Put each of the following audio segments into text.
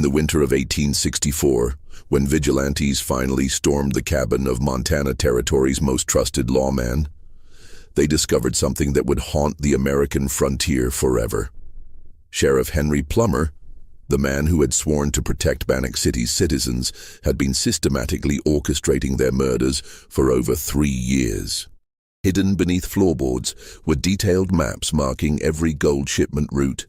the winter of 1864, when vigilantes finally stormed the cabin of Montana Territory's most trusted lawman, they discovered something that would haunt the American frontier forever. Sheriff Henry Plummer, the man who had sworn to protect Banack City's citizens, had been systematically orchestrating their murders for over 3 years. Hidden beneath floorboards were detailed maps marking every gold shipment route,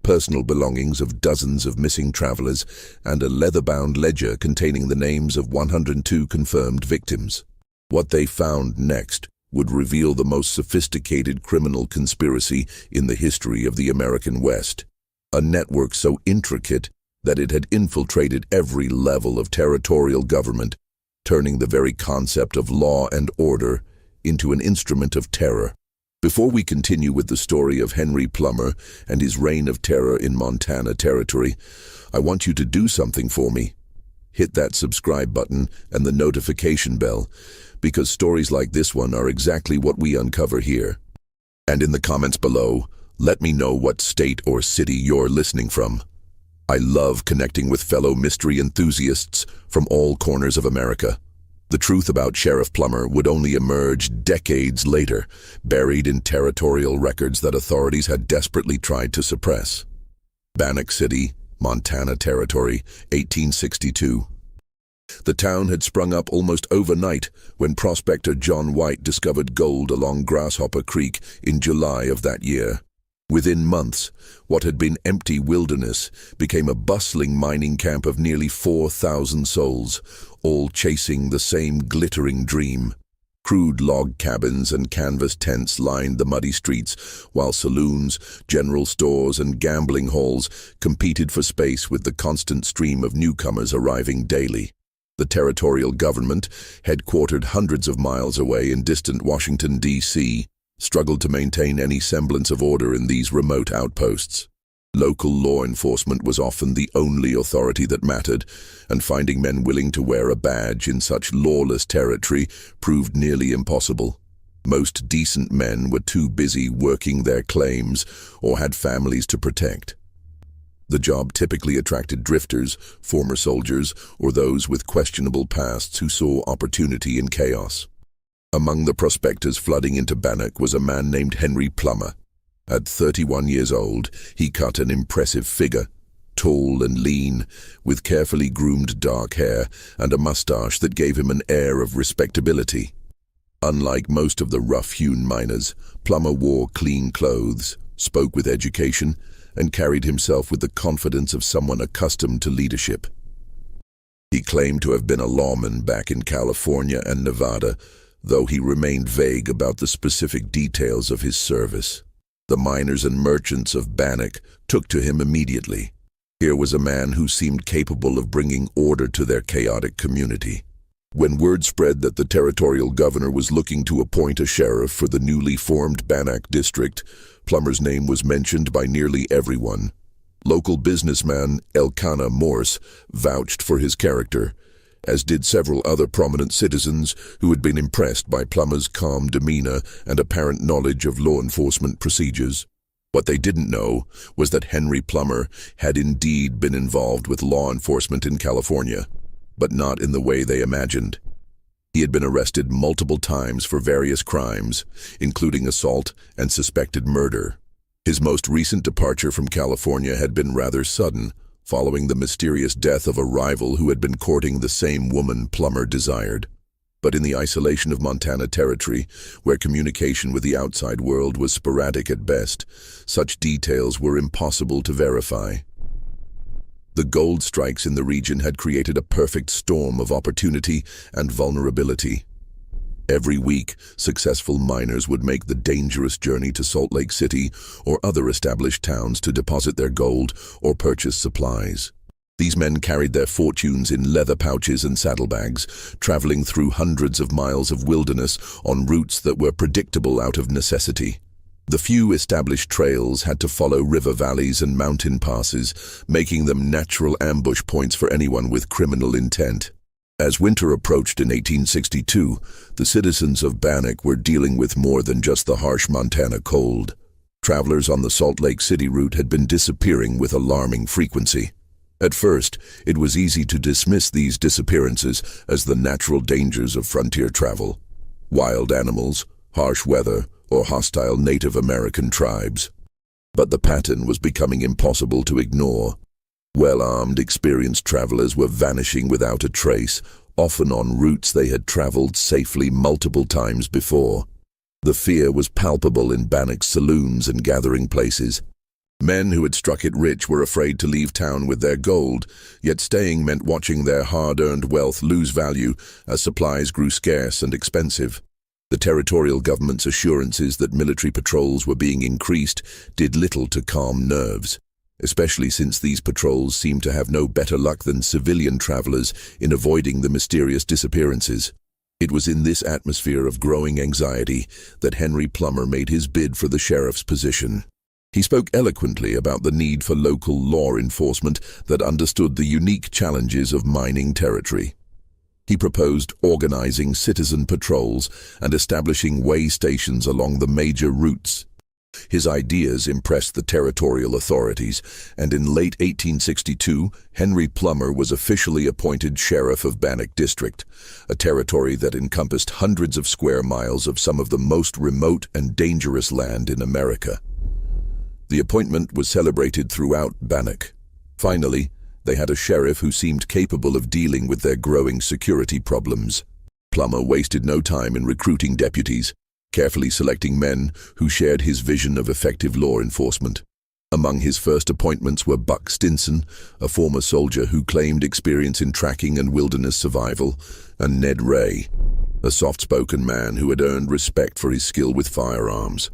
personal belongings of dozens of missing travelers, and a leather-bound ledger containing the names of 102 confirmed victims. What they found next would reveal the most sophisticated criminal conspiracy in the history of the American West, a network so intricate that it had infiltrated every level of territorial government, turning the very concept of law and order into an instrument of terror. Before we continue with the story of Henry Plummer and his reign of terror in Montana Territory, I want you to do something for me. Hit that subscribe button and the notification bell, because stories like this one are exactly what we uncover here. And in the comments below, let me know what state or city you're listening from. I love connecting with fellow mystery enthusiasts from all corners of America. The truth about Sheriff Plummer would only emerge decades later, buried in territorial records that authorities had desperately tried to suppress. Banack City, Montana Territory, 1862. The town had sprung up almost overnight when prospector John White discovered gold along Grasshopper Creek in July of that year. Within months, what had been empty wilderness became a bustling mining camp of nearly 4,000 souls, all chasing the same glittering dream. Crude log cabins and canvas tents lined the muddy streets, while saloons, general stores, and gambling halls competed for space with the constant stream of newcomers arriving daily. The territorial government, headquartered hundreds of miles away in distant Washington, D.C., struggled to maintain any semblance of order in these remote outposts. Local law enforcement was often the only authority that mattered, and finding men willing to wear a badge in such lawless territory proved nearly impossible. Most decent men were too busy working their claims or had families to protect. The job typically attracted drifters, former soldiers, or those with questionable pasts who saw opportunity in chaos. Among the prospectors flooding into Banack was a man named Henry Plummer. At 31 years old, he cut an impressive figure, tall and lean, with carefully groomed dark hair and a mustache that gave him an air of respectability. Unlike most of the rough-hewn miners, Plummer wore clean clothes, spoke with education, and carried himself with the confidence of someone accustomed to leadership. He claimed to have been a lawman back in California and Nevada, though he remained vague about the specific details of his service. The miners and merchants of Banack took to him immediately. Here was a man who seemed capable of bringing order to their chaotic community. When word spread that the territorial governor was looking to appoint a sheriff for the newly formed Banack district, Plummer's name was mentioned by nearly everyone. Local businessman Elkanah Morse vouched for his character, as did several other prominent citizens who had been impressed by Plummer's calm demeanor and apparent knowledge of law enforcement procedures. What they didn't know was that Henry Plummer had indeed been involved with law enforcement in California, but not in the way they imagined. He had been arrested multiple times for various crimes, including assault and suspected murder. His most recent departure from California had been rather sudden, following the mysterious death of a rival who had been courting the same woman Plummer desired. But in the isolation of Montana Territory, where communication with the outside world was sporadic at best, such details were impossible to verify. The gold strikes in the region had created a perfect storm of opportunity and vulnerability. Every week, successful miners would make the dangerous journey to Salt Lake City or other established towns to deposit their gold or purchase supplies. These men carried their fortunes in leather pouches and saddlebags, traveling through hundreds of miles of wilderness on routes that were predictable out of necessity. The few established trails had to follow river valleys and mountain passes, making them natural ambush points for anyone with criminal intent. As winter approached in 1862, the citizens of Banack were dealing with more than just the harsh Montana cold. Travelers on the Salt Lake City route had been disappearing with alarming frequency. At first, it was easy to dismiss these disappearances as the natural dangers of frontier travel. Wild animals, harsh weather, or hostile Native American tribes. But the pattern was becoming impossible to ignore. Well-armed, experienced travelers were vanishing without a trace, often on routes they had traveled safely multiple times before. The fear was palpable in Banack's saloons and gathering places. Men who had struck it rich were afraid to leave town with their gold, yet staying meant watching their hard-earned wealth lose value as supplies grew scarce and expensive. The territorial government's assurances that military patrols were being increased did little to calm nerves, especially since these patrols seemed to have no better luck than civilian travelers in avoiding the mysterious disappearances. It was in this atmosphere of growing anxiety that Henry Plummer made his bid for the sheriff's position. He spoke eloquently about the need for local law enforcement that understood the unique challenges of mining territory. He proposed organizing citizen patrols and establishing way stations along the major routes. His ideas impressed the territorial authorities, and in late 1862, Henry Plummer was officially appointed sheriff of Banack District, a territory that encompassed hundreds of square miles of some of the most remote and dangerous land in America. The appointment was celebrated throughout Banack. Finally, they had a sheriff who seemed capable of dealing with their growing security problems. Plummer wasted no time in recruiting deputies, carefully selecting men who shared his vision of effective law enforcement. Among his first appointments were Buck Stinson, a former soldier who claimed experience in tracking and wilderness survival, and Ned Ray, a soft-spoken man who had earned respect for his skill with firearms.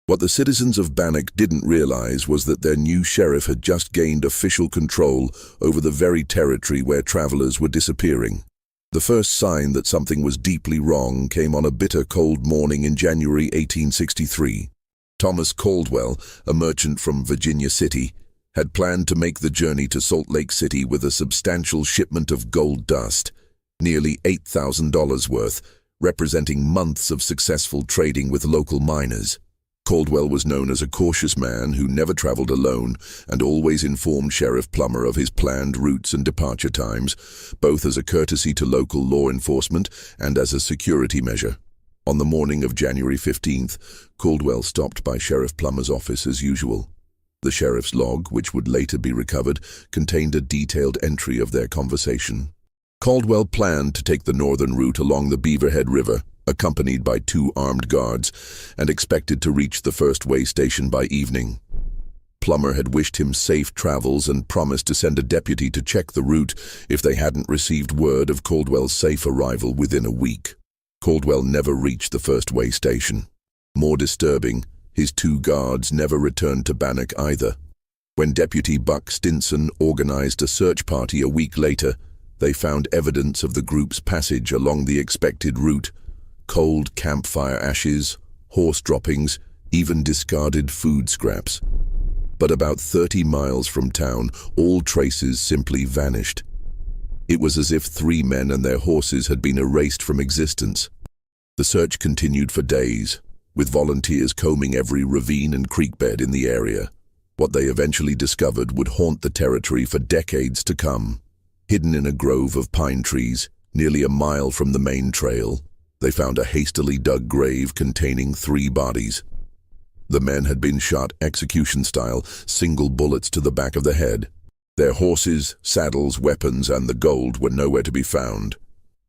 What the citizens of Banack didn't realize was that their new sheriff had just gained official control over the very territory where travelers were disappearing. The first sign that something was deeply wrong came on a bitter cold morning in January 1863. Thomas Caldwell, a merchant from Virginia City, had planned to make the journey to Salt Lake City with a substantial shipment of gold dust, nearly $8,000 worth, representing months of successful trading with local miners. Caldwell was known as a cautious man who never traveled alone and always informed Sheriff Plummer of his planned routes and departure times, both as a courtesy to local law enforcement and as a security measure. On the morning of January 15th, Caldwell stopped by Sheriff Plummer's office as usual. The sheriff's log, which would later be recovered, contained a detailed entry of their conversation. Caldwell planned to take the northern route along the Beaverhead River, accompanied by 2 armed guards, and expected to reach the first way station by evening. Plummer had wished him safe travels and promised to send a deputy to check the route if they hadn't received word of Caldwell's safe arrival within a week. Caldwell never reached the first way station. More disturbing, his 2 guards never returned to Banack either. When Deputy Buck Stinson organized a search party a week later, they found evidence of the group's passage along the expected route: cold campfire ashes, horse droppings, even discarded food scraps. But about 30 miles from town, all traces simply vanished. It was as if 3 men and their horses had been erased from existence. The search continued for days, with volunteers combing every ravine and creek bed in the area. What they eventually discovered would haunt the territory for decades to come. Hidden in a grove of pine trees, nearly a mile from the main trail, they found a hastily dug grave containing 3 bodies. The men had been shot execution-style, single bullets to the back of the head. Their horses, saddles, weapons, and the gold were nowhere to be found.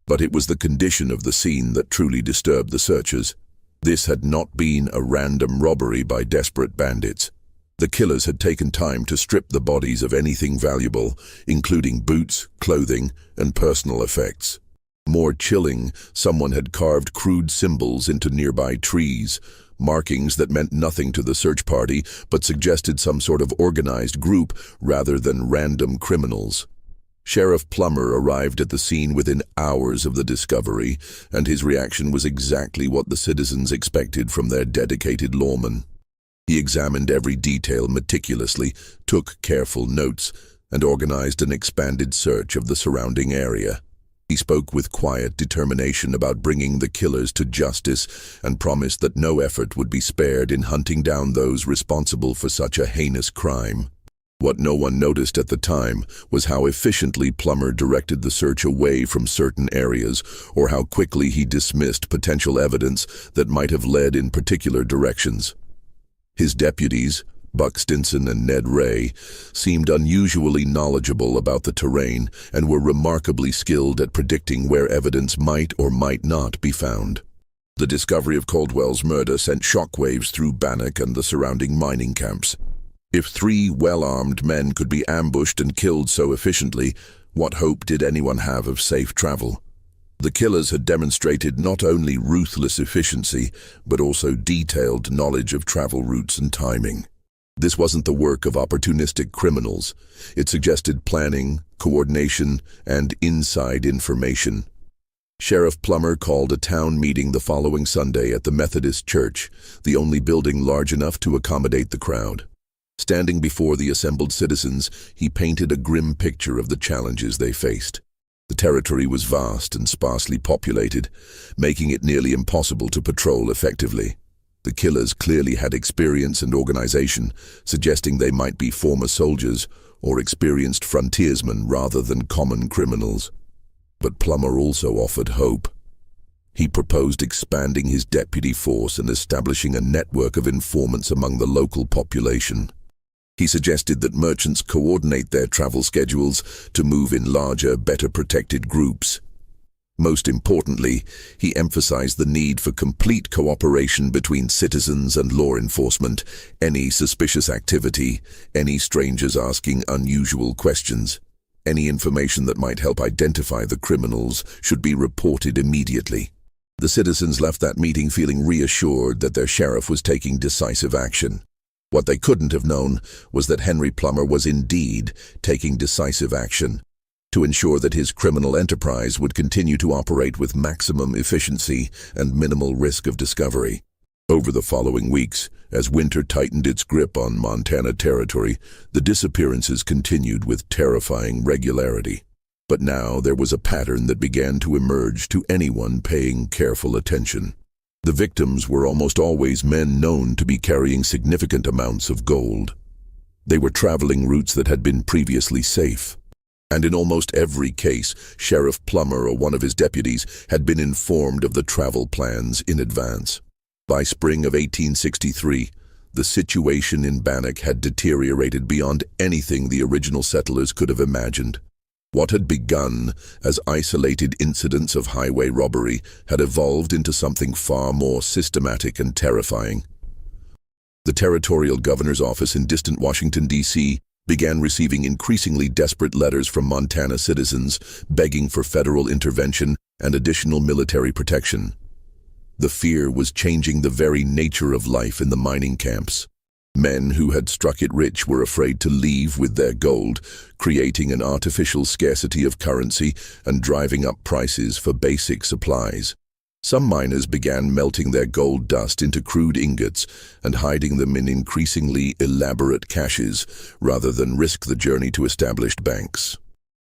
But it was the condition of the scene that truly disturbed the searchers. This had not been a random robbery by desperate bandits. The killers had taken time to strip the bodies of anything valuable, including boots, clothing, and personal effects. More chilling, someone had carved crude symbols into nearby trees, markings that meant nothing to the search party but suggested some sort of organized group rather than random criminals. Sheriff Plummer arrived at the scene within hours of the discovery, and his reaction was exactly what the citizens expected from their dedicated lawman. He examined every detail meticulously, took careful notes, and organized an expanded search of the surrounding area. He spoke with quiet determination about bringing the killers to justice and promised that no effort would be spared in hunting down those responsible for such a heinous crime. What no one noticed at the time was how efficiently Plummer directed the search away from certain areas, or how quickly he dismissed potential evidence that might have led in particular directions. His deputies, Buck Stinson and Ned Ray, seemed unusually knowledgeable about the terrain and were remarkably skilled at predicting where evidence might or might not be found. The discovery of Caldwell's murder sent shockwaves through Banack and the surrounding mining camps. If 3 well-armed men could be ambushed and killed so efficiently, what hope did anyone have of safe travel? The killers had demonstrated not only ruthless efficiency, but also detailed knowledge of travel routes and timing. This wasn't the work of opportunistic criminals. It suggested planning, coordination, and inside information. Sheriff Plummer called a town meeting the following Sunday at the Methodist Church, the only building large enough to accommodate the crowd. Standing before the assembled citizens, he painted a grim picture of the challenges they faced. The territory was vast and sparsely populated, making it nearly impossible to patrol effectively. The killers clearly had experience and organization, suggesting they might be former soldiers or experienced frontiersmen rather than common criminals. But Plummer also offered hope. He proposed expanding his deputy force and establishing a network of informants among the local population. He suggested that merchants coordinate their travel schedules to move in larger, better protected groups. Most importantly, he emphasized the need for complete cooperation between citizens and law enforcement. Any suspicious activity, any strangers asking unusual questions, any information that might help identify the criminals should be reported immediately. The citizens left that meeting feeling reassured that their sheriff was taking decisive action. What they couldn't have known was that Henry Plummer was indeed taking decisive action to ensure that his criminal enterprise would continue to operate with maximum efficiency and minimal risk of discovery. Over the following weeks, as winter tightened its grip on Montana territory, the disappearances continued with terrifying regularity. But now there was a pattern that began to emerge to anyone paying careful attention. The victims were almost always men known to be carrying significant amounts of gold. They were traveling routes that had been previously safe. And in almost every case, Sheriff Plummer or one of his deputies had been informed of the travel plans in advance. By spring of 1863, the situation in Banack had deteriorated beyond anything the original settlers could have imagined. What had begun as isolated incidents of highway robbery had evolved into something far more systematic and terrifying. The territorial governor's office in distant Washington, D.C., began receiving increasingly desperate letters from Montana citizens begging for federal intervention and additional military protection. The fear was changing the very nature of life in the mining camps. Men who had struck it rich were afraid to leave with their gold, creating an artificial scarcity of currency and driving up prices for basic supplies. Some miners began melting their gold dust into crude ingots and hiding them in increasingly elaborate caches rather than risk the journey to established banks.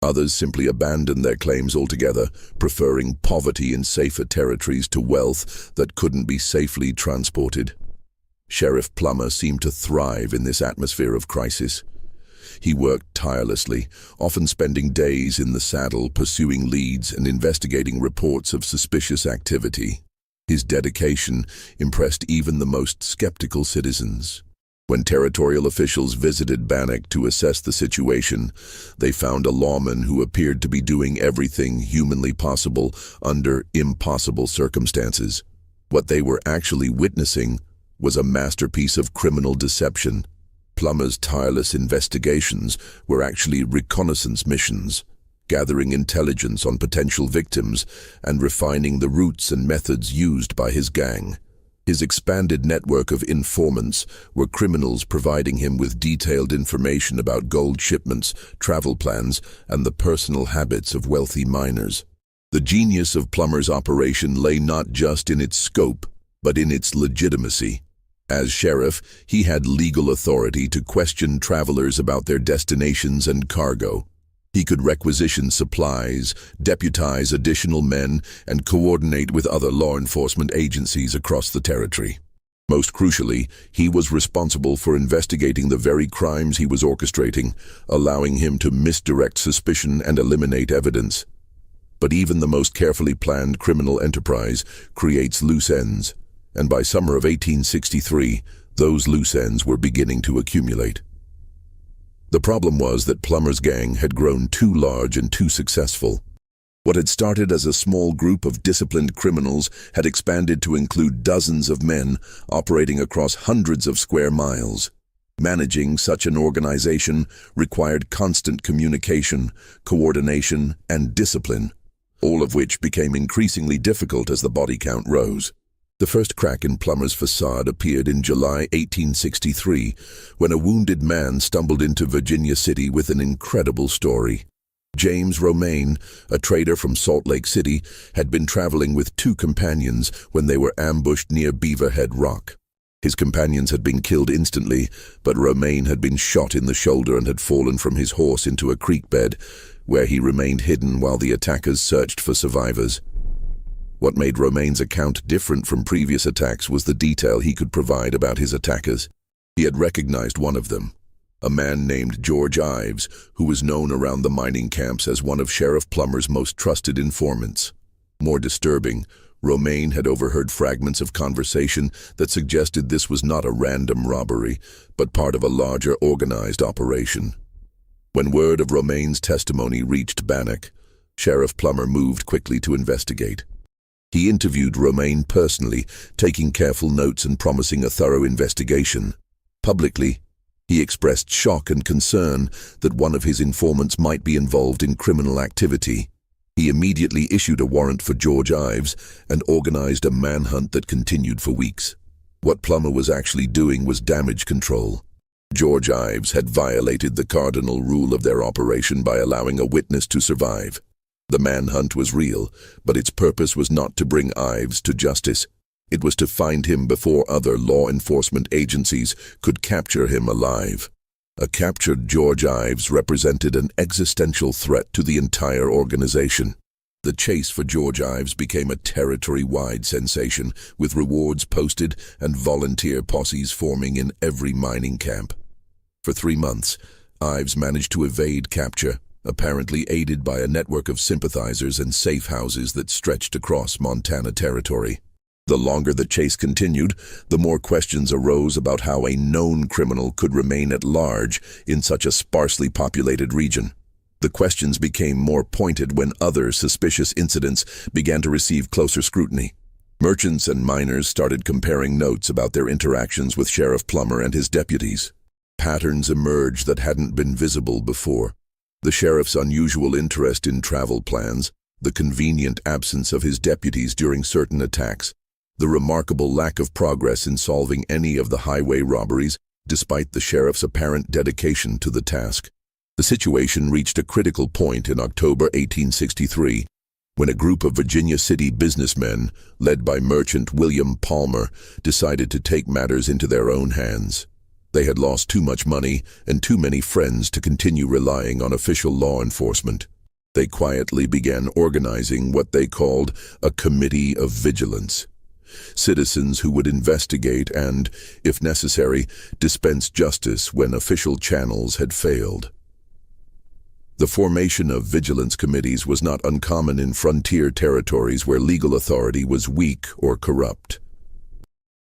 Others simply abandoned their claims altogether, preferring poverty in safer territories to wealth that couldn't be safely transported. Sheriff Plummer seemed to thrive in this atmosphere of crisis. He worked tirelessly, often spending days in the saddle pursuing leads and investigating reports of suspicious activity. His dedication impressed even the most skeptical citizens. When territorial officials visited Banack to assess the situation, they found a lawman who appeared to be doing everything humanly possible under impossible circumstances. What they were actually witnessing was a masterpiece of criminal deception. Plummer's tireless investigations were actually reconnaissance missions, gathering intelligence on potential victims and refining the routes and methods used by his gang. His expanded network of informants were criminals providing him with detailed information about gold shipments, travel plans, and the personal habits of wealthy miners. The genius of Plummer's operation lay not just in its scope, but in its legitimacy. As sheriff, he had legal authority to question travelers about their destinations and cargo. He could requisition supplies, deputize additional men, and coordinate with other law enforcement agencies across the territory. Most crucially, he was responsible for investigating the very crimes he was orchestrating, allowing him to misdirect suspicion and eliminate evidence. But even the most carefully planned criminal enterprise creates loose ends, and by summer of 1863, those loose ends were beginning to accumulate. The problem was that Plummer's gang had grown too large and too successful. What had started as a small group of disciplined criminals had expanded to include dozens of men operating across hundreds of square miles. Managing such an organization required constant communication, coordination, and discipline, all of which became increasingly difficult as the body count rose. The first crack in Plummer's facade appeared in July 1863, when a wounded man stumbled into Virginia City with an incredible story. James Romaine, a trader from Salt Lake City, had been traveling with two companions when they were ambushed near Beaverhead Rock. His companions had been killed instantly, but Romaine had been shot in the shoulder and had fallen from his horse into a creek bed, where he remained hidden while the attackers searched for survivors. What made Romaine's account different from previous attacks was the detail he could provide about his attackers. He had recognized one of them, a man named George Ives, who was known around the mining camps as one of Sheriff Plummer's most trusted informants. More disturbing, Romaine had overheard fragments of conversation that suggested this was not a random robbery, but part of a larger organized operation. When word of Romaine's testimony reached Banack, Sheriff Plummer moved quickly to investigate. He interviewed Romaine personally, taking careful notes and promising a thorough investigation. Publicly, he expressed shock and concern that one of his informants might be involved in criminal activity. He immediately issued a warrant for George Ives and organized a manhunt that continued for weeks. What Plummer was actually doing was damage control. George Ives had violated the cardinal rule of their operation by allowing a witness to survive. The manhunt was real, but its purpose was not to bring Ives to justice. It was to find him before other law enforcement agencies could capture him alive. A captured George Ives represented an existential threat to the entire organization. The chase for George Ives became a territory-wide sensation, with rewards posted and volunteer posses forming in every mining camp. For 3 months, Ives managed to evade capture, apparently aided by a network of sympathizers and safe houses that stretched across Montana territory. The longer the chase continued, the more questions arose about how a known criminal could remain at large in such a sparsely populated region. The questions became more pointed when other suspicious incidents began to receive closer scrutiny. Merchants and miners started comparing notes about their interactions with Sheriff Plummer and his deputies. Patterns emerged that hadn't been visible before. The sheriff's unusual interest in travel plans, the convenient absence of his deputies during certain attacks, the remarkable lack of progress in solving any of the highway robberies, despite the sheriff's apparent dedication to the task. The situation reached a critical point in October 1863, when a group of Virginia City businessmen, led by merchant William Plummer, decided to take matters into their own hands. They had lost too much money and too many friends to continue relying on official law enforcement. They quietly began organizing what they called a committee of vigilance. Citizens who would investigate and, if necessary, dispense justice when official channels had failed. The formation of vigilance committees was not uncommon in frontier territories where legal authority was weak or corrupt.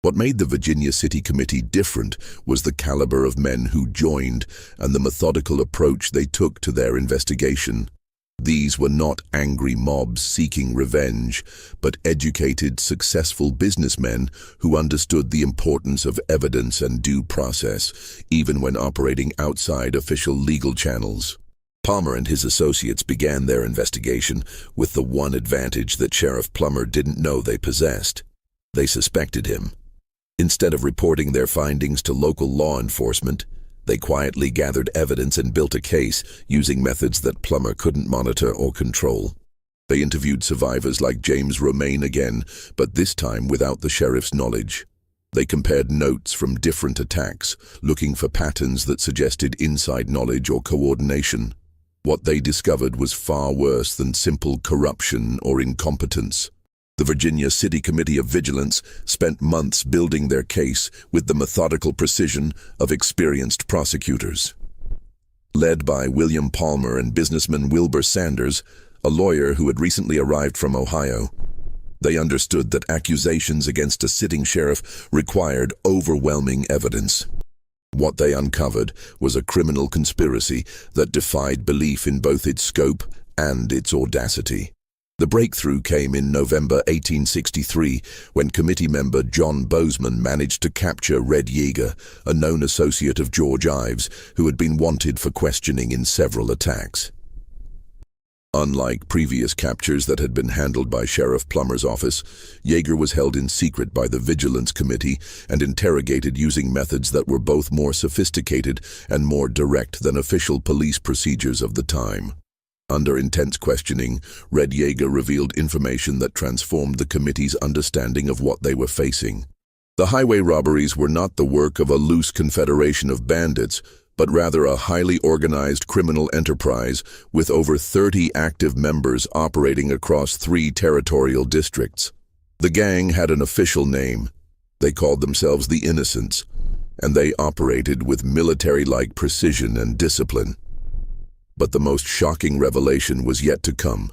What made the Virginia City Committee different was the caliber of men who joined and the methodical approach they took to their investigation. These were not angry mobs seeking revenge, but educated, successful businessmen who understood the importance of evidence and due process, even when operating outside official legal channels. Plummer and his associates began their investigation with the one advantage that Sheriff Plummer didn't know they possessed. They suspected him. Instead of reporting their findings to local law enforcement, they quietly gathered evidence and built a case using methods that Plummer couldn't monitor or control. They interviewed survivors like James Romaine again, but this time without the sheriff's knowledge. They compared notes from different attacks, looking for patterns that suggested inside knowledge or coordination. What they discovered was far worse than simple corruption or incompetence. The Virginia City Committee of Vigilance spent months building their case with the methodical precision of experienced prosecutors. Led by William Plummer and businessman Wilbur Sanders, a lawyer who had recently arrived from Ohio, they understood that accusations against a sitting sheriff required overwhelming evidence. What they uncovered was a criminal conspiracy that defied belief in both its scope and its audacity. The breakthrough came in November 1863, when committee member John Bozeman managed to capture Red Yeager, a known associate of George Ives, who had been wanted for questioning in several attacks. Unlike previous captures that had been handled by Sheriff Plummer's office, Yeager was held in secret by the Vigilance Committee and interrogated using methods that were both more sophisticated and more direct than official police procedures of the time. Under intense questioning, Red Yeager revealed information that transformed the committee's understanding of what they were facing. The highway robberies were not the work of a loose confederation of bandits, but rather a highly organized criminal enterprise with over 30 active members operating across 3 territorial districts. The gang had an official name. They called themselves the Innocents, and they operated with military-like precision and discipline. But the most shocking revelation was yet to come.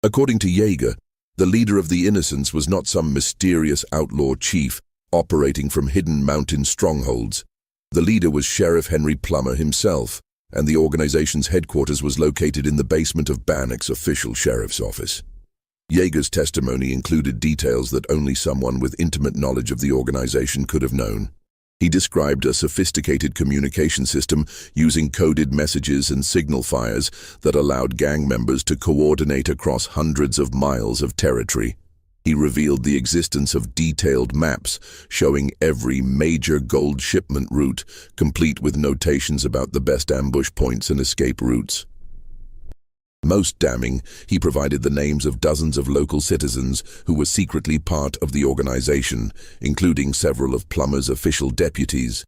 According to Yeager, the leader of the Innocents was not some mysterious outlaw chief operating from hidden mountain strongholds. The leader was Sheriff Henry Plummer himself, and the organization's headquarters was located in the basement of Banack's official sheriff's office. Yeager's testimony included details that only someone with intimate knowledge of the organization could have known. He described a sophisticated communication system using coded messages and signal fires that allowed gang members to coordinate across hundreds of miles of territory. He revealed the existence of detailed maps showing every major gold shipment route, complete with notations about the best ambush points and escape routes. Most damning, he provided the names of dozens of local citizens who were secretly part of the organization, including several of Plummer's official deputies.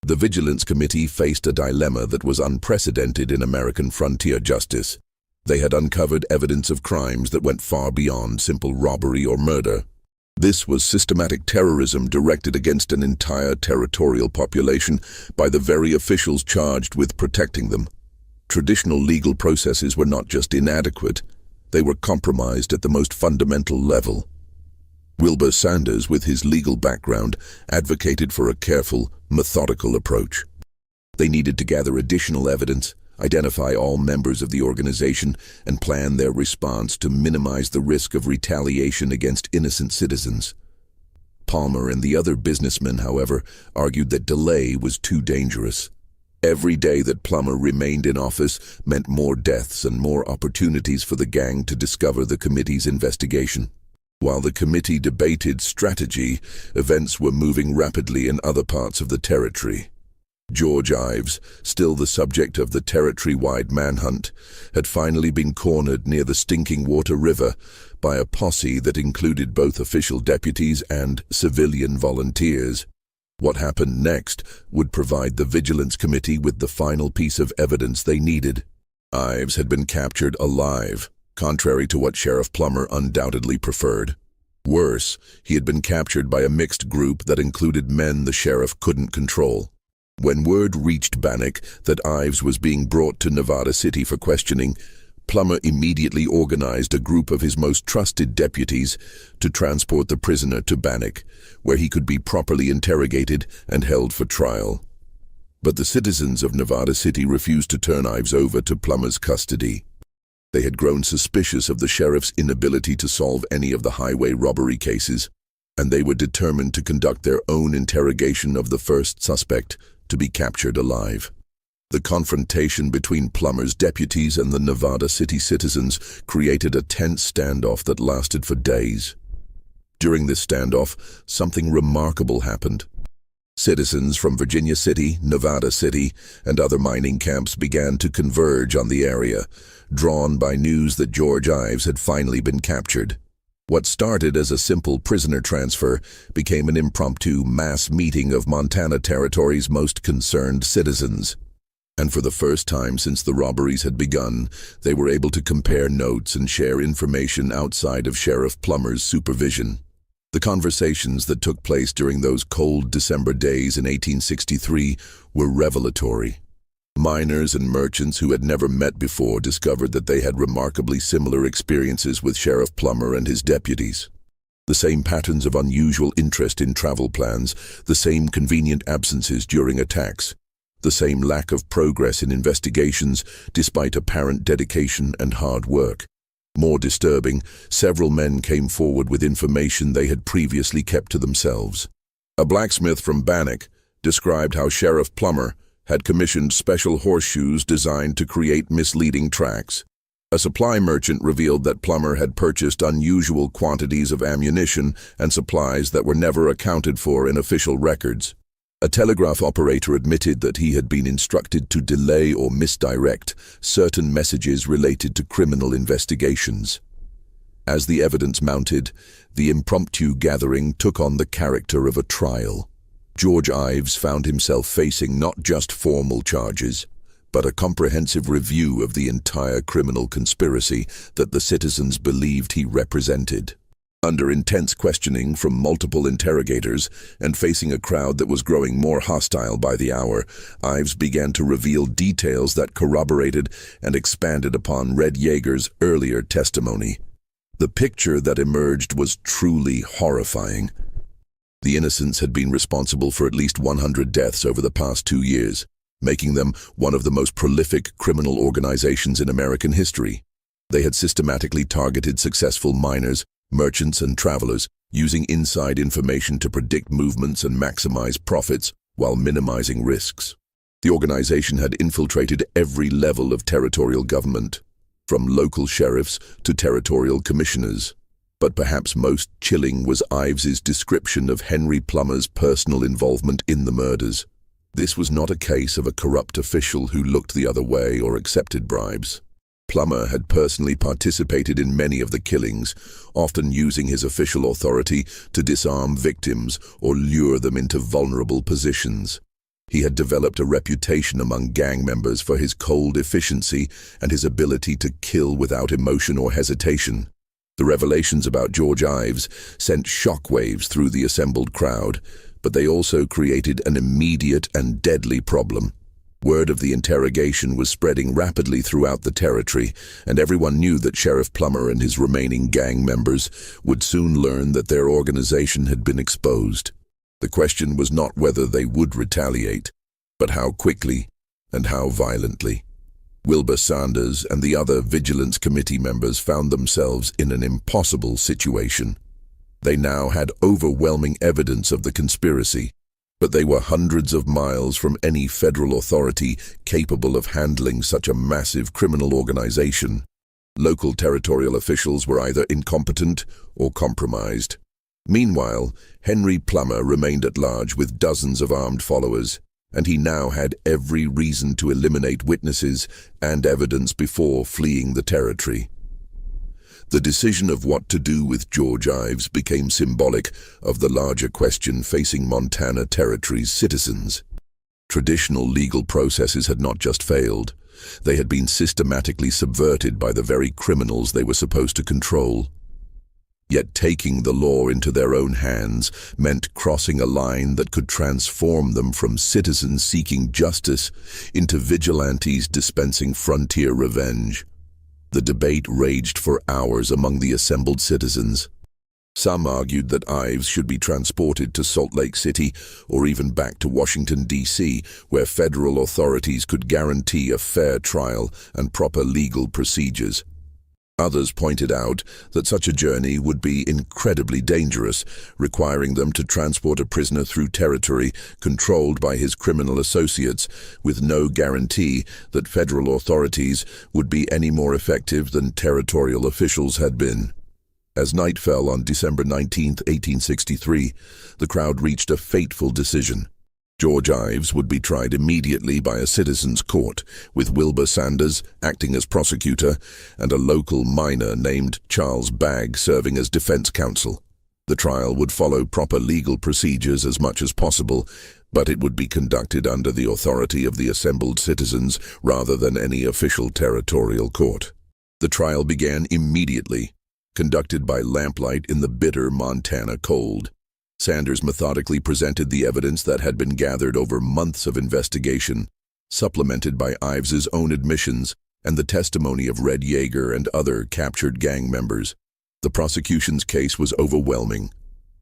The Vigilance Committee faced a dilemma that was unprecedented in American frontier justice. They had uncovered evidence of crimes that went far beyond simple robbery or murder. This was systematic terrorism directed against an entire territorial population by the very officials charged with protecting them. Traditional legal processes were not just inadequate, they were compromised at the most fundamental level. Wilbur Sanders, with his legal background, advocated for a careful, methodical approach. They needed to gather additional evidence, identify all members of the organization, and plan their response to minimize the risk of retaliation against innocent citizens. Plummer and the other businessmen, however, argued that delay was too dangerous. Every day that Plummer remained in office meant more deaths and more opportunities for the gang to discover the committee's investigation. While the committee debated strategy, events were moving rapidly in other parts of the territory. George Ives, still the subject of the territory-wide manhunt, had finally been cornered near the Stinking Water River by a posse that included both official deputies and civilian volunteers. What happened next would provide the Vigilance Committee with the final piece of evidence they needed. Ives had been captured alive, contrary to what Sheriff Plummer undoubtedly preferred. Worse, he had been captured by a mixed group that included men the sheriff couldn't control. When word reached Banack that Ives was being brought to Nevada City for questioning, Plummer immediately organized a group of his most trusted deputies to transport the prisoner to Banack, where he could be properly interrogated and held for trial. But the citizens of Nevada City refused to turn Ives over to Plummer's custody. They had grown suspicious of the sheriff's inability to solve any of the highway robbery cases, and they were determined to conduct their own interrogation of the first suspect to be captured alive. The confrontation between Plummer's deputies and the Nevada City citizens created a tense standoff that lasted for days. During this standoff, something remarkable happened. Citizens from Virginia City, Nevada City, and other mining camps began to converge on the area, drawn by news that George Ives had finally been captured. What started as a simple prisoner transfer became an impromptu mass meeting of Montana Territory's most concerned citizens. And for the first time since the robberies had begun, they were able to compare notes and share information outside of Sheriff Plummer's supervision. The conversations that took place during those cold December days in 1863 were revelatory. Miners and merchants who had never met before discovered that they had remarkably similar experiences with Sheriff Plummer and his deputies. The same patterns of unusual interest in travel plans, the same convenient absences during attacks, the same lack of progress in investigations despite apparent dedication and hard work. More disturbing, several men came forward with information they had previously kept to themselves. A blacksmith from Banack described how Sheriff Plummer had commissioned special horseshoes designed to create misleading tracks. A supply merchant revealed that Plummer had purchased unusual quantities of ammunition and supplies that were never accounted for in official records. A telegraph operator admitted that he had been instructed to delay or misdirect certain messages related to criminal investigations. As the evidence mounted, the impromptu gathering took on the character of a trial. George Ives found himself facing not just formal charges, but a comprehensive review of the entire criminal conspiracy that the citizens believed he represented. Under intense questioning from multiple interrogators and facing a crowd that was growing more hostile by the hour, Ives began to reveal details that corroborated and expanded upon Red Yeager's earlier testimony. The picture that emerged was truly horrifying. The innocents had been responsible for at least 100 deaths over the past 2 years, making them one of the most prolific criminal organizations in American history. They had systematically targeted successful miners, merchants and travelers, using inside information to predict movements and maximize profits while minimizing risks. The organization had infiltrated every level of territorial government, from local sheriffs to territorial commissioners. But perhaps most chilling was Ives's description of Henry Plummer's personal involvement in the murders. This was not a case of a corrupt official who looked the other way or accepted bribes. Plummer had personally participated in many of the killings, often using his official authority to disarm victims or lure them into vulnerable positions. He had developed a reputation among gang members for his cold efficiency and his ability to kill without emotion or hesitation. The revelations about George Ives sent shockwaves through the assembled crowd, but they also created an immediate and deadly problem. Word of the interrogation was spreading rapidly throughout the territory, and everyone knew that Sheriff Plummer and his remaining gang members would soon learn that their organization had been exposed. The question was not whether they would retaliate, but how quickly and how violently. Wilbur Sanders and the other Vigilance Committee members found themselves in an impossible situation. They now had overwhelming evidence of the conspiracy, but they were hundreds of miles from any federal authority capable of handling such a massive criminal organization. Local territorial officials were either incompetent or compromised. Meanwhile, Henry Plummer remained at large with dozens of armed followers, and he now had every reason to eliminate witnesses and evidence before fleeing the territory. The decision of what to do with George Ives became symbolic of the larger question facing Montana Territory's citizens. Traditional legal processes had not just failed, they had been systematically subverted by the very criminals they were supposed to control. Yet taking the law into their own hands meant crossing a line that could transform them from citizens seeking justice into vigilantes dispensing frontier revenge. The debate raged for hours among the assembled citizens. Some argued that Ives should be transported to Salt Lake City or even back to Washington, D.C., where federal authorities could guarantee a fair trial and proper legal procedures. Others pointed out that such a journey would be incredibly dangerous, requiring them to transport a prisoner through territory controlled by his criminal associates, with no guarantee that federal authorities would be any more effective than territorial officials had been. As night fell on December 19, 1863, the crowd reached a fateful decision. George Ives would be tried immediately by a citizen's court, with Wilbur Sanders acting as prosecutor and a local miner named Charles Bagg serving as defense counsel. The trial would follow proper legal procedures as much as possible, but it would be conducted under the authority of the assembled citizens rather than any official territorial court. The trial began immediately, conducted by lamplight in the bitter Montana cold. Sanders methodically presented the evidence that had been gathered over months of investigation, supplemented by Ives's own admissions and the testimony of Red Yeager and other captured gang members. The prosecution's case was overwhelming,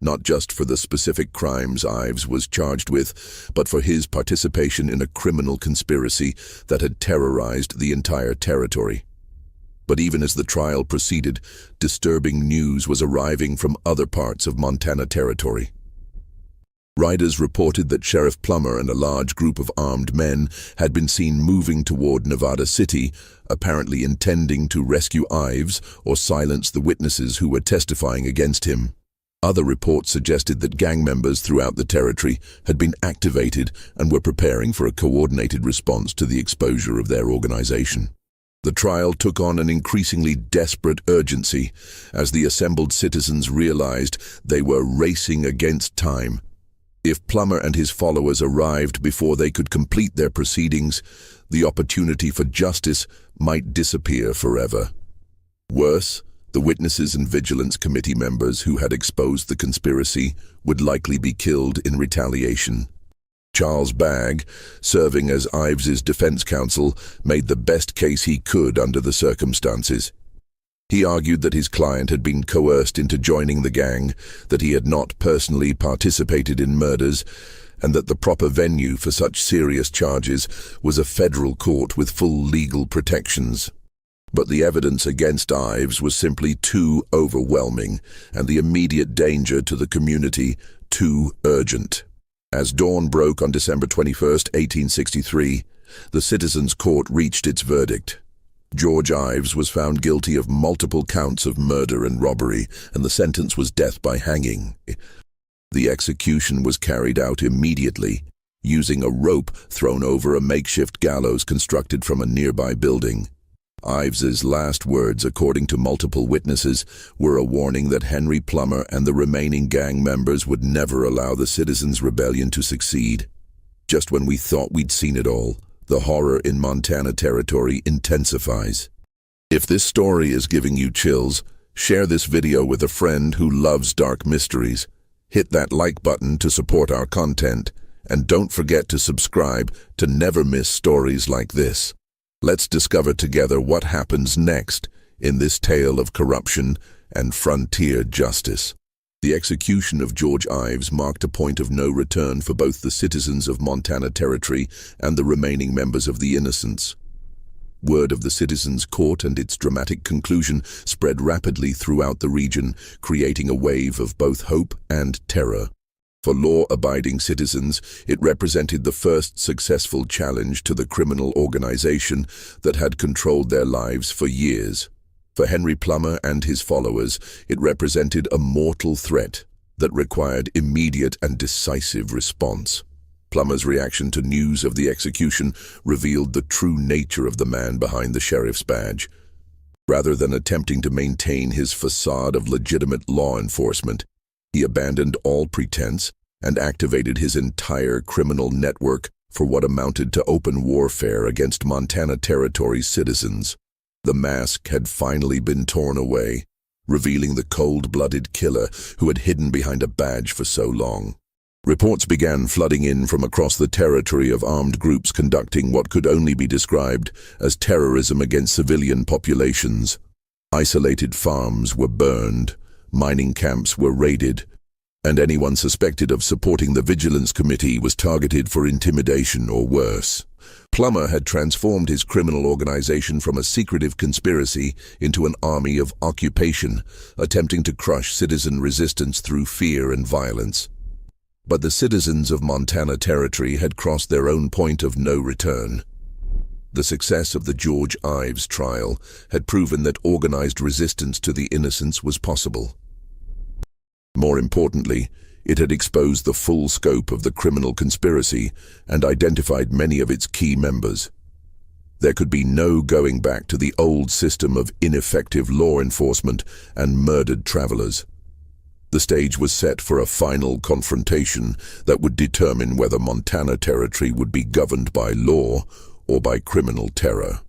not just for the specific crimes Ives was charged with, but for his participation in a criminal conspiracy that had terrorized the entire territory. But even as the trial proceeded, disturbing news was arriving from other parts of Montana Territory. Riders reported that Sheriff Plummer and a large group of armed men had been seen moving toward Nevada City, apparently intending to rescue Ives or silence the witnesses who were testifying against him. Other reports suggested that gang members throughout the territory had been activated and were preparing for a coordinated response to the exposure of their organization. The trial took on an increasingly desperate urgency as the assembled citizens realized they were racing against time. If Plummer and his followers arrived before they could complete their proceedings, the opportunity for justice might disappear forever. Worse, the witnesses and vigilance committee members who had exposed the conspiracy would likely be killed in retaliation. Charles Bagg, serving as Ives's defense counsel, made the best case he could under the circumstances. He argued that his client had been coerced into joining the gang, that he had not personally participated in murders, and that the proper venue for such serious charges was a federal court with full legal protections. But the evidence against Ives was simply too overwhelming, and the immediate danger to the community too urgent. As dawn broke on December 21, 1863, the Citizens' Court reached its verdict. George Ives was found guilty of multiple counts of murder and robbery, and the sentence was death by hanging. The execution was carried out immediately, using a rope thrown over a makeshift gallows constructed from a nearby building. Ives's last words, according to multiple witnesses, were a warning that Henry Plummer and the remaining gang members would never allow the citizens' rebellion to succeed. Just when we thought we'd seen it all, the horror in Montana Territory intensifies. If this story is giving you chills, share this video with a friend who loves dark mysteries. Hit that like button to support our content, and don't forget to subscribe to never miss stories like this. Let's discover together what happens next in this tale of corruption and frontier justice. The execution of George Ives marked a point of no return for both the citizens of Montana Territory and the remaining members of the Innocents. Word of the Citizens' Court and its dramatic conclusion spread rapidly throughout the region, creating a wave of both hope and terror. For law-abiding citizens, it represented the first successful challenge to the criminal organization that had controlled their lives for years. For Henry Plummer and his followers, it represented a mortal threat that required immediate and decisive response. Plummer's reaction to news of the execution revealed the true nature of the man behind the sheriff's badge. Rather than attempting to maintain his facade of legitimate law enforcement, he abandoned all pretense and activated his entire criminal network for what amounted to open warfare against Montana Territory's citizens. The mask had finally been torn away, revealing the cold-blooded killer who had hidden behind a badge for so long. Reports began flooding in from across the territory of armed groups conducting what could only be described as terrorism against civilian populations. Isolated farms were burned, mining camps were raided, and anyone suspected of supporting the Vigilance Committee was targeted for intimidation or worse. Plummer had transformed his criminal organization from a secretive conspiracy into an army of occupation, attempting to crush citizen resistance through fear and violence. But the citizens of Montana Territory had crossed their own point of no return. The success of the George Ives trial had proven that organized resistance to the Innocents was possible. More importantly, it had exposed the full scope of the criminal conspiracy and identified many of its key members. There could be no going back to the old system of ineffective law enforcement and murdered travelers. The stage was set for a final confrontation that would determine whether Montana Territory would be governed by law or by criminal terror.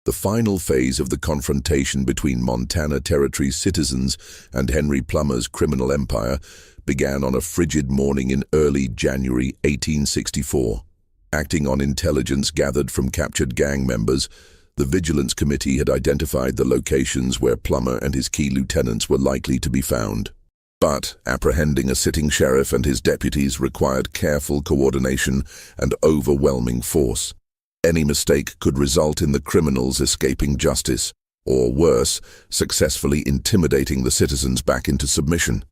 The final phase of the confrontation between Montana Territory's citizens and Henry Plummer's criminal empire began on a frigid morning in early January 1864. Acting on intelligence gathered from captured gang members, the Vigilance Committee had identified the locations where Plummer and his key lieutenants were likely to be found. But apprehending a sitting sheriff and his deputies required careful coordination and overwhelming force. Any mistake could result in the criminals escaping justice, or worse, successfully intimidating the citizens back into submission.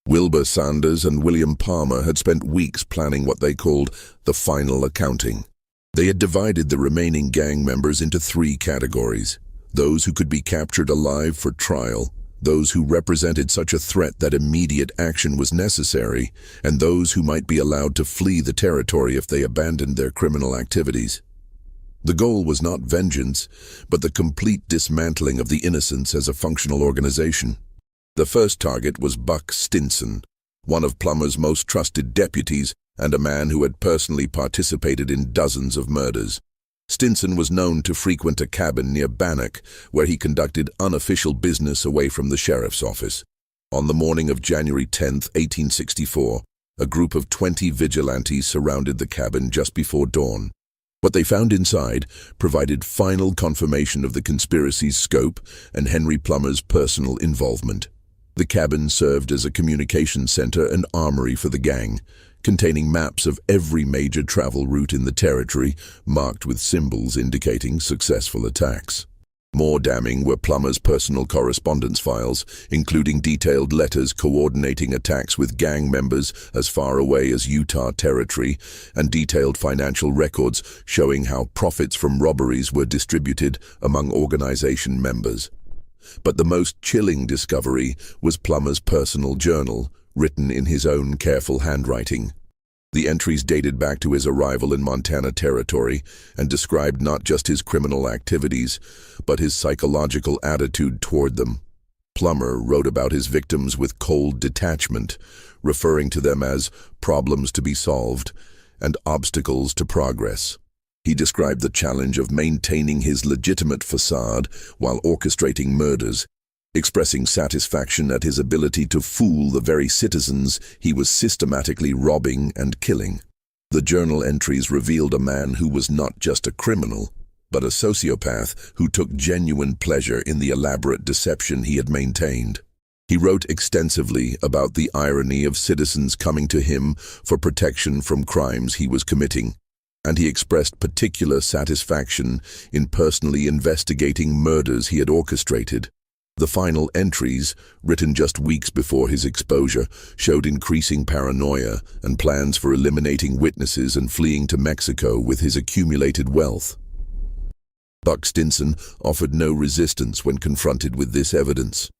Wilbur Sanders and William Palmer had spent weeks planning what they called the final accounting. They had divided the remaining gang members into three categories: those who could be captured alive for trial, those who represented such a threat that immediate action was necessary, and those who might be allowed to flee the territory if they abandoned their criminal activities. The goal was not vengeance, but the complete dismantling of the Innocents as a functional organization. The first target was Buck Stinson, one of Plummer's most trusted deputies and a man who had personally participated in dozens of murders. Stinson was known to frequent a cabin near Banack, where he conducted unofficial business away from the sheriff's office. On the morning of January 10, 1864, a group of 20 vigilantes surrounded the cabin just before dawn. What they found inside provided final confirmation of the conspiracy's scope and Henry Plummer's personal involvement. The cabin served as a communication center and armory for the gang, containing maps of every major travel route in the territory, marked with symbols indicating successful attacks. More damning were Plummer's personal correspondence files, including detailed letters coordinating attacks with gang members as far away as Utah Territory, and detailed financial records showing how profits from robberies were distributed among organization members. But the most chilling discovery was Plummer's personal journal, written in his own careful handwriting. The entries dated back to his arrival in Montana Territory and described not just his criminal activities, but his psychological attitude toward them. Plummer wrote about his victims with cold detachment, referring to them as problems to be solved and obstacles to progress. He described the challenge of maintaining his legitimate facade while orchestrating murders, expressing satisfaction at his ability to fool the very citizens he was systematically robbing and killing. The journal entries revealed a man who was not just a criminal, but a sociopath who took genuine pleasure in the elaborate deception he had maintained. He wrote extensively about the irony of citizens coming to him for protection from crimes he was committing, and he expressed particular satisfaction in personally investigating murders he had orchestrated. The final entries, written just weeks before his exposure, showed increasing paranoia and plans for eliminating witnesses and fleeing to Mexico with his accumulated wealth. Buck Stinson offered no resistance when confronted with this evidence.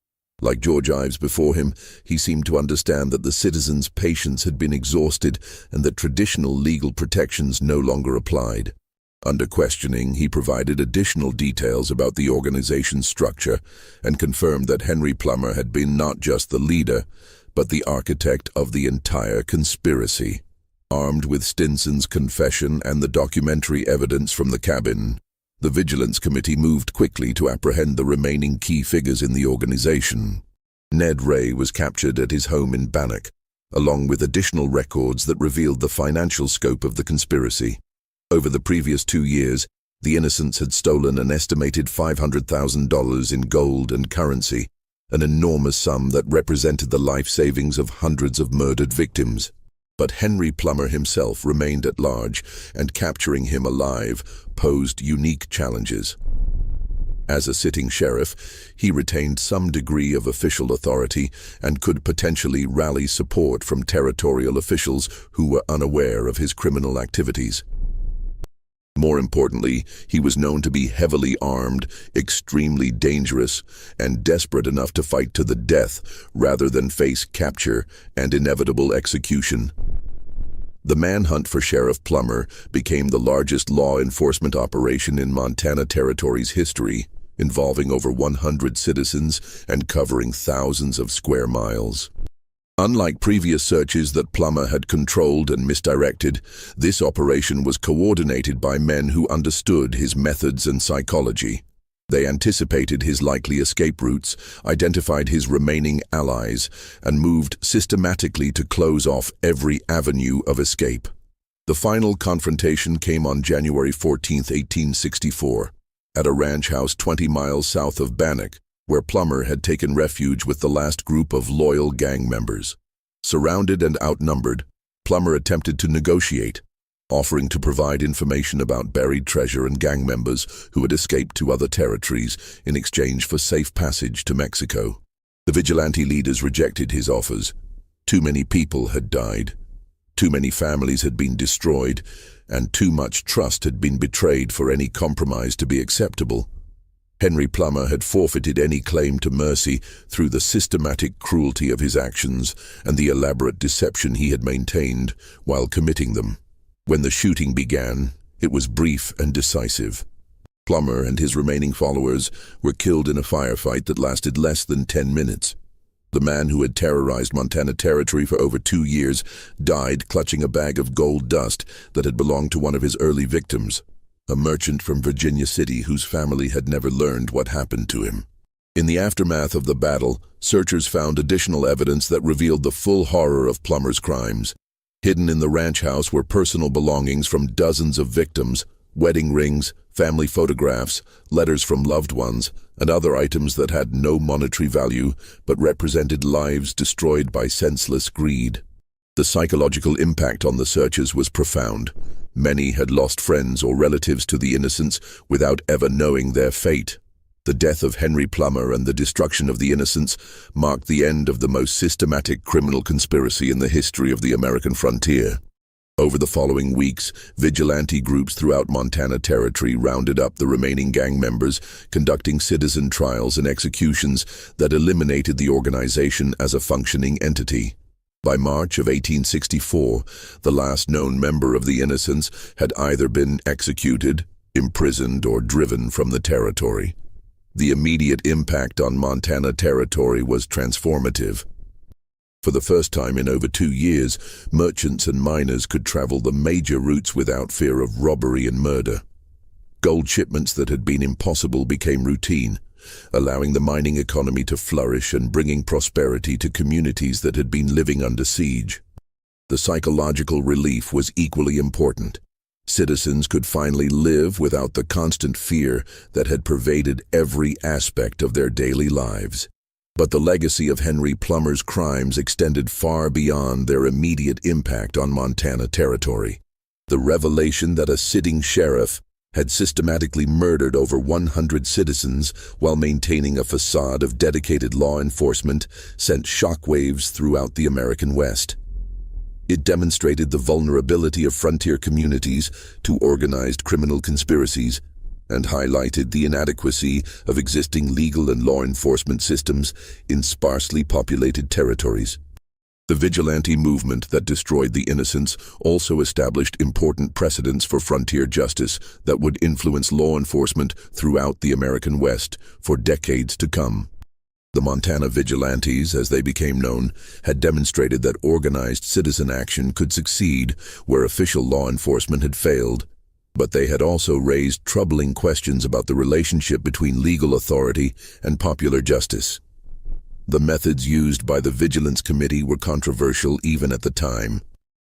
Like George Ives before him, he seemed to understand that the citizens' patience had been exhausted and that traditional legal protections no longer applied. Under questioning, he provided additional details about the organization's structure and confirmed that Henry Plummer had been not just the leader, but the architect of the entire conspiracy. Armed with Stinson's confession and the documentary evidence from the cabin, the Vigilance Committee moved quickly to apprehend the remaining key figures in the organization. Ned Ray was captured at his home in Banack, along with additional records that revealed the financial scope of the conspiracy. Over the previous 2 years, the Innocents had stolen an estimated $500,000 in gold and currency, an enormous sum that represented the life savings of hundreds of murdered victims. But Henry Plummer himself remained at large, and capturing him alive posed unique challenges. As a sitting sheriff, he retained some degree of official authority and could potentially rally support from territorial officials who were unaware of his criminal activities. More importantly, he was known to be heavily armed, extremely dangerous, and desperate enough to fight to the death rather than face capture and inevitable execution. The manhunt for Sheriff Plummer became the largest law enforcement operation in Montana Territory's history, involving over 100 citizens and covering thousands of square miles. Unlike previous searches that Plummer had controlled and misdirected, this operation was coordinated by men who understood his methods and psychology. They anticipated his likely escape routes, identified his remaining allies, and moved systematically to close off every avenue of escape. The final confrontation came on January 14, 1864, at a ranch house 20 miles south of Banack, where Plummer had taken refuge with the last group of loyal gang members. Surrounded and outnumbered, Plummer attempted to negotiate, offering to provide information about buried treasure and gang members who had escaped to other territories in exchange for safe passage to Mexico. The vigilante leaders rejected his offers. Too many people had died. Too many families had been destroyed, and too much trust had been betrayed for any compromise to be acceptable. Henry Plummer had forfeited any claim to mercy through the systematic cruelty of his actions and the elaborate deception he had maintained while committing them. When the shooting began, it was brief and decisive. Plummer and his remaining followers were killed in a firefight that lasted less than 10 minutes. The man who had terrorized Montana Territory for over 2 years died clutching a bag of gold dust that had belonged to one of his early victims, a merchant from Virginia City whose family had never learned what happened to him. In the aftermath of the battle, searchers found additional evidence that revealed the full horror of Plummer's crimes. Hidden in the ranch house were personal belongings from dozens of victims, wedding rings, family photographs, letters from loved ones, and other items that had no monetary value but represented lives destroyed by senseless greed. The psychological impact on the searchers was profound. Many had lost friends or relatives to the innocents without ever knowing their fate. The death of Henry Plummer and the destruction of the innocents marked the end of the most systematic criminal conspiracy in the history of the American frontier. Over the following weeks, vigilante groups throughout Montana Territory rounded up the remaining gang members, conducting citizen trials and executions that eliminated the organization as a functioning entity. By March of 1864, the last known member of the Innocents had either been executed, imprisoned, or driven from the territory. The immediate impact on Montana Territory was transformative. For the first time in over 2 years, merchants and miners could travel the major routes without fear of robbery and murder. Gold shipments that had been impossible became routine, allowing the mining economy to flourish and bringing prosperity to communities that had been living under siege. The psychological relief was equally important. Citizens could finally live without the constant fear that had pervaded every aspect of their daily lives. But the legacy of Henry Plummer's crimes extended far beyond their immediate impact on Montana Territory. The revelation that a sitting sheriff had systematically murdered over 100 citizens while maintaining a facade of dedicated law enforcement sent shockwaves throughout the American West. It demonstrated the vulnerability of frontier communities to organized criminal conspiracies and highlighted the inadequacy of existing legal and law enforcement systems in sparsely populated territories. The vigilante movement that destroyed the innocents also established important precedents for frontier justice that would influence law enforcement throughout the American West for decades to come. The Montana Vigilantes, as they became known, had demonstrated that organized citizen action could succeed where official law enforcement had failed, but they had also raised troubling questions about the relationship between legal authority and popular justice. The methods used by the Vigilance Committee were controversial even at the time.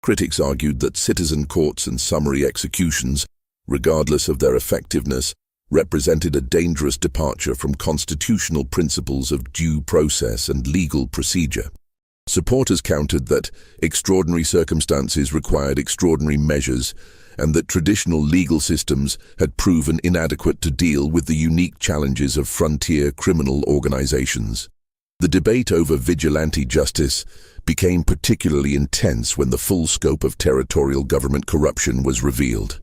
Critics argued that citizen courts and summary executions, regardless of their effectiveness, represented a dangerous departure from constitutional principles of due process and legal procedure. Supporters countered that extraordinary circumstances required extraordinary measures and that traditional legal systems had proven inadequate to deal with the unique challenges of frontier criminal organizations. The debate over vigilante justice became particularly intense when the full scope of territorial government corruption was revealed.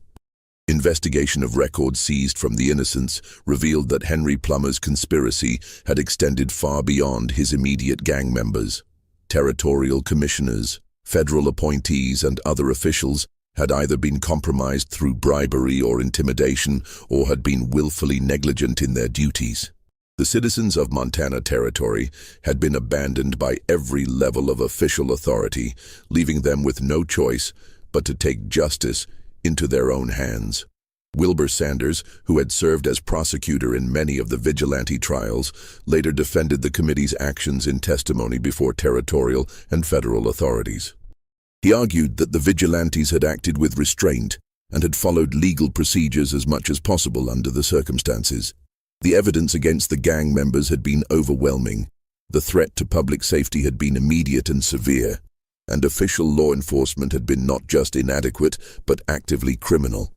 Investigation of records seized from the innocents revealed that Henry Plummer's conspiracy had extended far beyond his immediate gang members. Territorial commissioners, federal appointees, and other officials had either been compromised through bribery or intimidation or had been willfully negligent in their duties. The citizens of Montana Territory had been abandoned by every level of official authority, leaving them with no choice but to take justice into their own hands. Wilbur Sanders, who had served as prosecutor in many of the vigilante trials, later defended the committee's actions in testimony before territorial and federal authorities. He argued that the vigilantes had acted with restraint and had followed legal procedures as much as possible under the circumstances. The evidence against the gang members had been overwhelming. The threat to public safety had been immediate and severe, and official law enforcement had been not just inadequate, but actively criminal.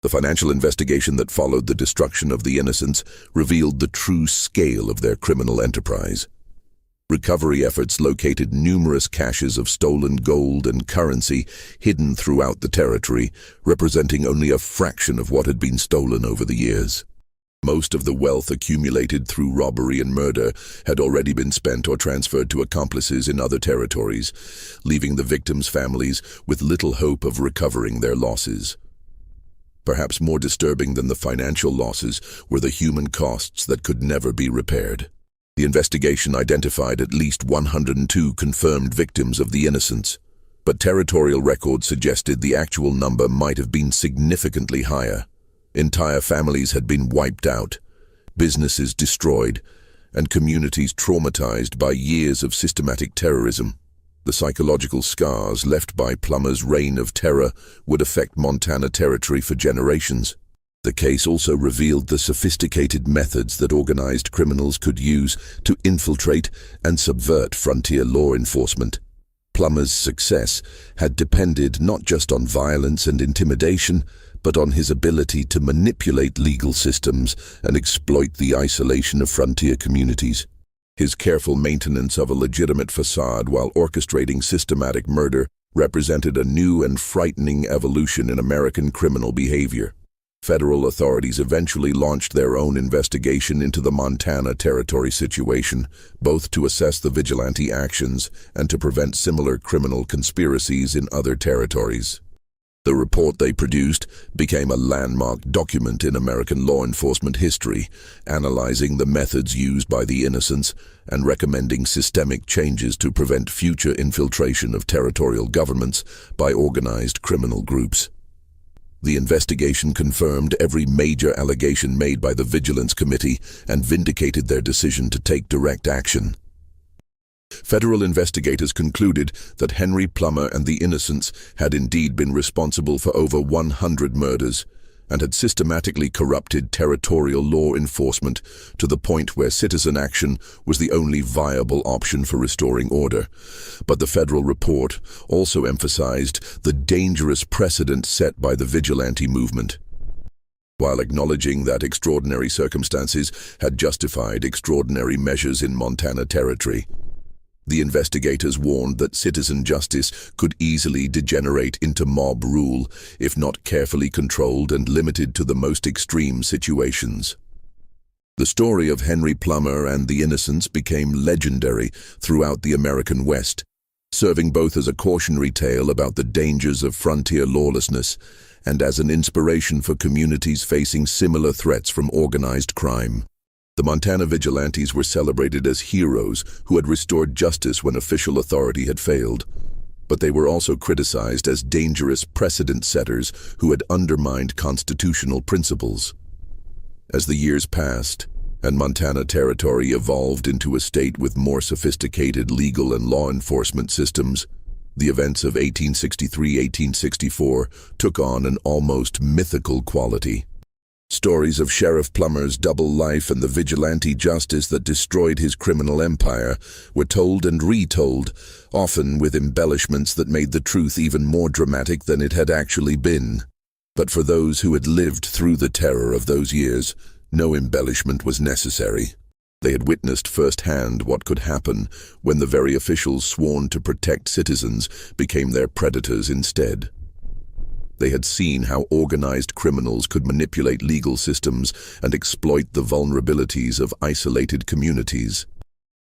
The financial investigation that followed the destruction of the innocents revealed the true scale of their criminal enterprise. Recovery efforts located numerous caches of stolen gold and currency hidden throughout the territory, representing only a fraction of what had been stolen over the years. Most of the wealth accumulated through robbery and murder had already been spent or transferred to accomplices in other territories, leaving the victims' families with little hope of recovering their losses. Perhaps more disturbing than the financial losses were the human costs that could never be repaired. The investigation identified at least 102 confirmed victims of the innocents, but territorial records suggested the actual number might have been significantly higher. Entire families had been wiped out, businesses destroyed, and communities traumatized by years of systematic terrorism. The psychological scars left by Plummer's reign of terror would affect Montana Territory for generations. The case also revealed the sophisticated methods that organized criminals could use to infiltrate and subvert frontier law enforcement. Plummer's success had depended not just on violence and intimidation, but on his ability to manipulate legal systems and exploit the isolation of frontier communities. His careful maintenance of a legitimate facade while orchestrating systematic murder represented a new and frightening evolution in American criminal behavior. Federal authorities eventually launched their own investigation into the Montana Territory situation, both to assess the vigilante actions and to prevent similar criminal conspiracies in other territories. The report they produced became a landmark document in American law enforcement history, analyzing the methods used by the innocents and recommending systemic changes to prevent future infiltration of territorial governments by organized criminal groups. The investigation confirmed every major allegation made by the Vigilance Committee and vindicated their decision to take direct action. Federal investigators concluded that Henry Plummer and the innocents had indeed been responsible for over 100 murders and had systematically corrupted territorial law enforcement to the point where citizen action was the only viable option for restoring order. But the federal report also emphasized the dangerous precedent set by the vigilante movement. While acknowledging that extraordinary circumstances had justified extraordinary measures in Montana Territory, the investigators warned that citizen justice could easily degenerate into mob rule if not carefully controlled and limited to the most extreme situations. The story of Henry Plummer and the innocents became legendary throughout the American West, serving both as a cautionary tale about the dangers of frontier lawlessness and as an inspiration for communities facing similar threats from organized crime. The Montana vigilantes were celebrated as heroes who had restored justice when official authority had failed, but they were also criticized as dangerous precedent setters who had undermined constitutional principles. As the years passed, and Montana Territory evolved into a state with more sophisticated legal and law enforcement systems, the events of 1863-1864 took on an almost mythical quality. Stories of Sheriff Plummer's double life and the vigilante justice that destroyed his criminal empire were told and retold, often with embellishments that made the truth even more dramatic than it had actually been. But for those who had lived through the terror of those years, no embellishment was necessary. They had witnessed firsthand what could happen when the very officials sworn to protect citizens became their predators instead. They had seen how organized criminals could manipulate legal systems and exploit the vulnerabilities of isolated communities.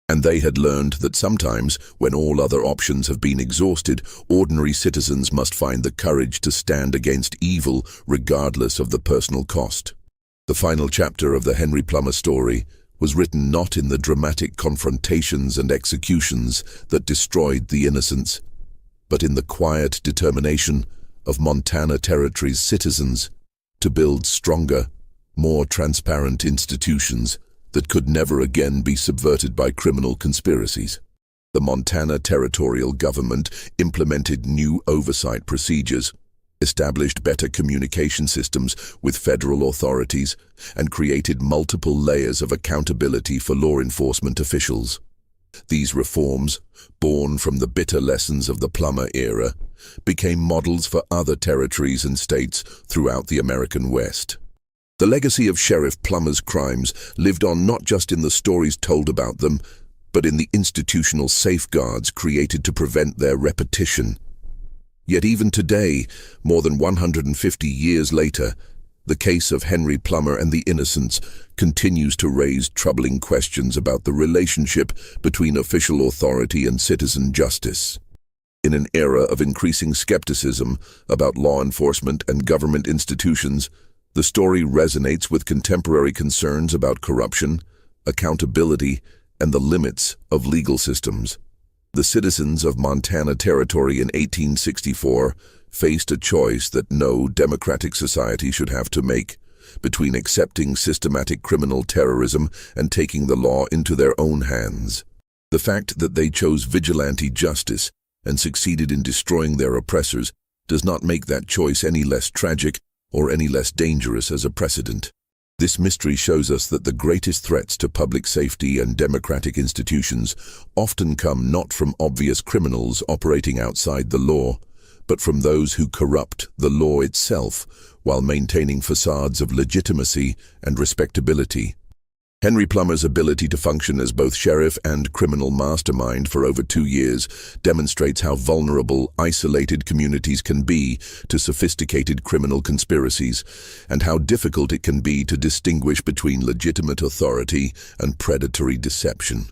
And they had learned that sometimes, when all other options have been exhausted, ordinary citizens must find the courage to stand against evil regardless of the personal cost. The final chapter of the Henry Plummer story was written not in the dramatic confrontations and executions that destroyed the innocents, but in the quiet determination of Montana Territory's citizens to build stronger, more transparent institutions that could never again be subverted by criminal conspiracies. The Montana territorial government implemented new oversight procedures, established better communication systems with federal authorities, and created multiple layers of accountability for law enforcement officials. These reforms, born from the bitter lessons of the Plummer era, became models for other territories and states throughout the American West. The legacy of Sheriff Plummer's crimes lived on not just in the stories told about them, but in the institutional safeguards created to prevent their repetition. Yet even today, more than 150 years later, the case of Henry Plummer and the innocents continues to raise troubling questions about the relationship between official authority and citizen justice. In an era of increasing skepticism about law enforcement and government institutions, the story resonates with contemporary concerns about corruption, accountability, and the limits of legal systems. The citizens of Montana Territory in 1864 faced a choice that no democratic society should have to make, between accepting systematic criminal terrorism and taking the law into their own hands. The fact that they chose vigilante justice and succeeded in destroying their oppressors does not make that choice any less tragic or any less dangerous as a precedent. This mystery shows us that the greatest threats to public safety and democratic institutions often come not from obvious criminals operating outside the law, but from those who corrupt the law itself while maintaining facades of legitimacy and respectability. Henry Plummer's ability to function as both sheriff and criminal mastermind for over 2 years demonstrates how vulnerable, isolated communities can be to sophisticated criminal conspiracies, and how difficult it can be to distinguish between legitimate authority and predatory deception.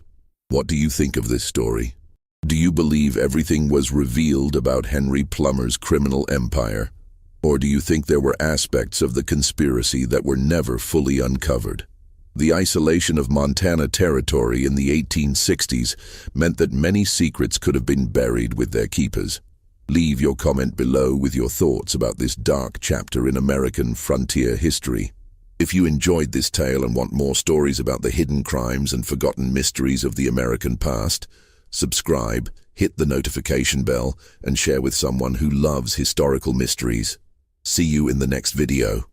What do you think of this story? Do you believe everything was revealed about Henry Plummer's criminal empire? Or do you think there were aspects of the conspiracy that were never fully uncovered? The isolation of Montana Territory in the 1860s meant that many secrets could have been buried with their keepers. Leave your comment below with your thoughts about this dark chapter in American frontier history. If you enjoyed this tale and want more stories about the hidden crimes and forgotten mysteries of the American past, subscribe, hit the notification bell, and share with someone who loves historical mysteries. See you in the next video.